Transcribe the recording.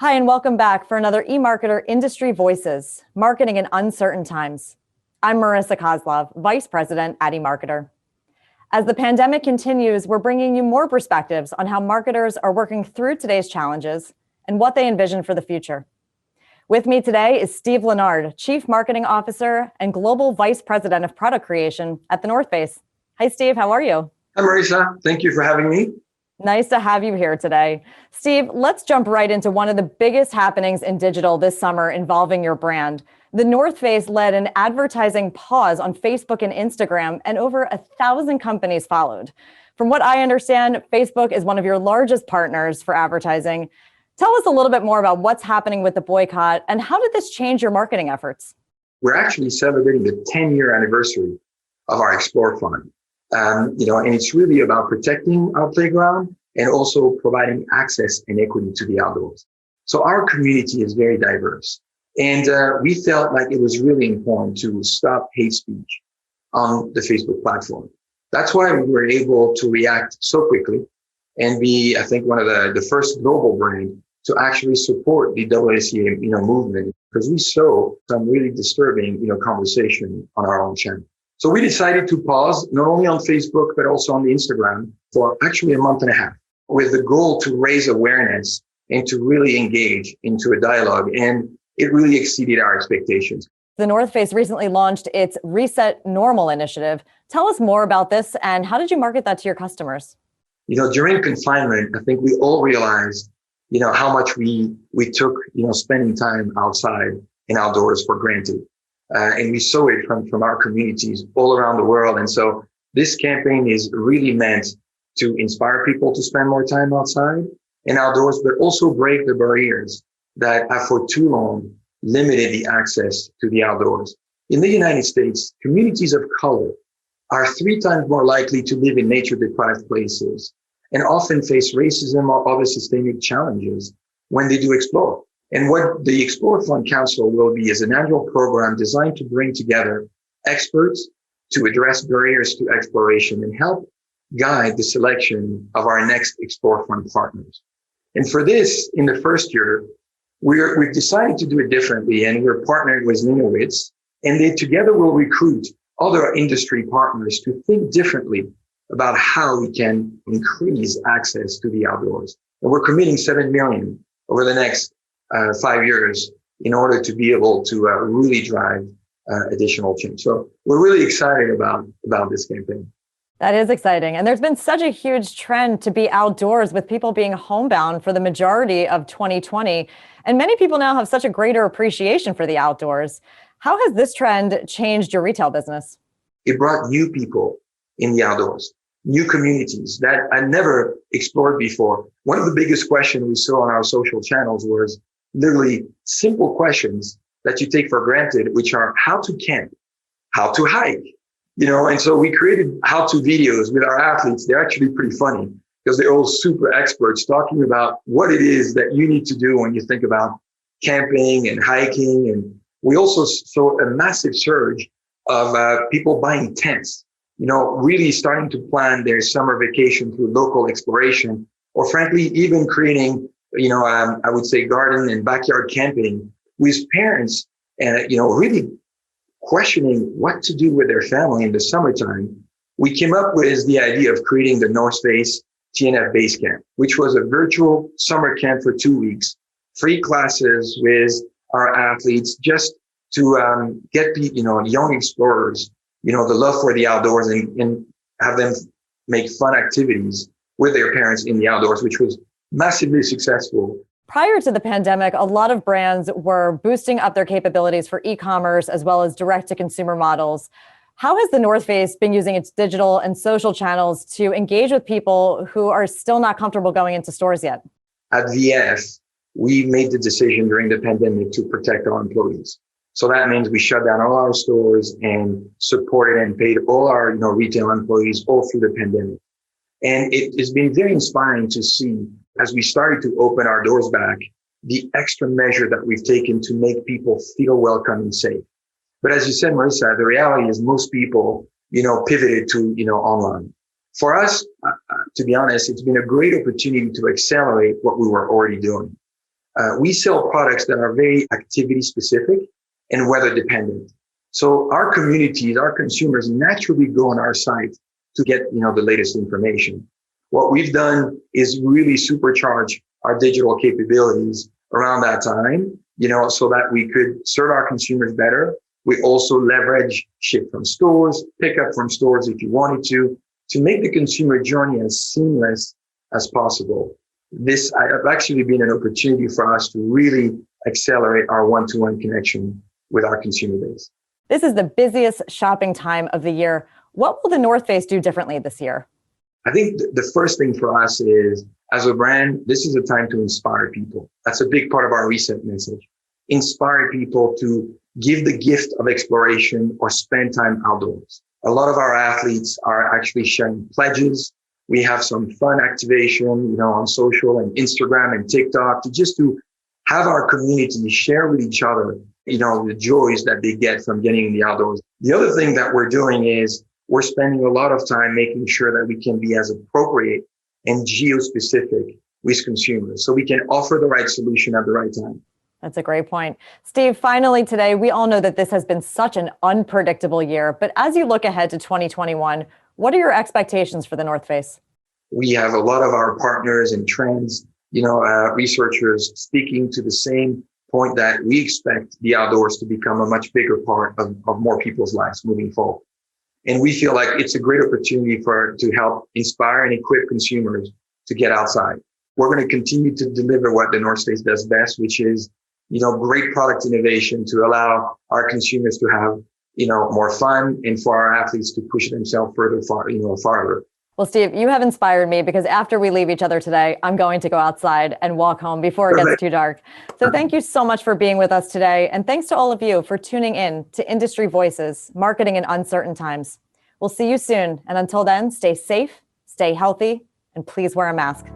Hi, and welcome back for another eMarketer Industry Voices, Marketing in Uncertain Times. I'm Marissa Coslov, Vice President at eMarketer. As the pandemic continues, we're bringing you more perspectives on how marketers are working through today's challenges and what they envision for the future. With me today is Steve Lesnard, Chief Marketing Officer and Global Vice President of Product Creation at The North Face. Hi, Steve. How are you? Hi, Marissa. Thank you for having me. Nice to have you here today. Steve, let's jump right into one of the biggest happenings in digital this summer involving your brand. The North Face led an advertising pause on Facebook and Instagram, and over 1,000 companies followed. From what I understand, Facebook is one of your largest partners for advertising. Tell us a little bit more about what's happening with the boycott, and how did this change your marketing efforts? We're actually celebrating the 10-year anniversary of our Explore Fund. And it's really about protecting our playground and also providing access and equity to the outdoors. So our community is very diverse. And we felt like it was really important to stop hate speech on the Facebook platform. That's why we were able to react so quickly and be, I think, one of the first global brand to actually support the WCA, movement, because we saw some really disturbing, conversation on our own channel. So we decided to pause not only on Facebook, but also on the Instagram for actually a month and a half with the goal to raise awareness and to really engage into a dialogue. And it really exceeded our expectations. The North Face recently launched its Reset Normal initiative. Tell us more about this and how did you market that to your customers? During confinement, I think we all realized, how much we took, spending time outside and outdoors for granted. And we saw it from our communities all around the world. And so this campaign is really meant to inspire people to spend more time outside and outdoors, but also break the barriers that have for too long limited the access to the outdoors. In the United States, communities of color are 3 times more likely to live in nature-deprived places and often face racism or other systemic challenges when they do explore. And what the Explore Fund Council will be is an annual program designed to bring together experts to address barriers to exploration and help guide the selection of our next Explore Fund partners. And for this, in the first year, we've decided to do it differently, and we're partnered with Linowitz, and they together will recruit other industry partners to think differently about how we can increase access to the outdoors. And we're committing $7 million over the next 5 years in order to be able to really drive additional change. So we're really excited about this campaign. That is exciting. And there's been such a huge trend to be outdoors with people being homebound for the majority of 2020. And many people now have such a greater appreciation for the outdoors. How has this trend changed your retail business? It brought new people in the outdoors, new communities that I never explored before. One of the biggest questions we saw on our social channels was literally simple questions that you take for granted, which are how to camp, how to hike, and so we created how-to videos with our athletes. They're actually pretty funny because they're all super experts talking about what it is that you need to do when you think about camping and hiking. And we also saw a massive surge of people buying tents, really starting to plan their summer vacation through local exploration, or frankly, even creating I would say garden and backyard camping with parents and, really questioning what to do with their family in the summertime. We came up with the idea of creating the North Face TNF Base Camp, which was a virtual summer camp for 2 weeks, free classes with our athletes just to get young explorers, the love for the outdoors and have them make fun activities with their parents in the outdoors, which was massively successful. Prior to the pandemic, a lot of brands were boosting up their capabilities for e-commerce as well as direct-to-consumer models. How has the North Face been using its digital and social channels to engage with people who are still not comfortable going into stores yet? At VF, we made the decision during the pandemic to protect our employees. So that means we shut down all our stores and supported and paid all our retail employees all through the pandemic. And it has been very inspiring to see, as we started to open our doors back, the extra measure that we've taken to make people feel welcome and safe. But as you said, Marissa, the reality is most people, pivoted to, online. For us, to be honest, it's been a great opportunity to accelerate what we were already doing. We sell products that are very activity specific and weather dependent. So our communities, our consumers naturally go on our site to get, the latest information. What we've done is really supercharge our digital capabilities around that time, so that we could serve our consumers better. We also leverage ship from stores, pick up from stores if you wanted to make the consumer journey as seamless as possible. This have actually been an opportunity for us to really accelerate our one-to-one connection with our consumer base. This is the busiest shopping time of the year. What will the North Face do differently this year? I think the first thing for us is, as a brand, this is a time to inspire people. That's a big part of our recent message. Inspire people to give the gift of exploration or spend time outdoors. A lot of our athletes are actually sharing pledges. We have some fun activation, on social and Instagram and TikTok to have our community share with each other, the joys that they get from getting in the outdoors. The other thing that we're doing is we're spending a lot of time making sure that we can be as appropriate and geo-specific with consumers so we can offer the right solution at the right time. That's a great point. Steve, finally today, we all know that this has been such an unpredictable year, but as you look ahead to 2021, what are your expectations for the North Face? We have a lot of our partners and trends, researchers speaking to the same point that we expect the outdoors to become a much bigger part of more people's lives moving forward. And we feel like it's a great opportunity to help inspire and equip consumers to get outside. We're going to continue to deliver what the North Face does best, which is, great product innovation to allow our consumers to have, more fun and for our athletes to push themselves farther. Well, Steve, you have inspired me because after we leave each other today, I'm going to go outside and walk home before it gets too dark. So thank you so much for being with us today. And thanks to all of you for tuning in to Industry Voices, Marketing in Uncertain Times. We'll see you soon. And until then, stay safe, stay healthy, and please wear a mask.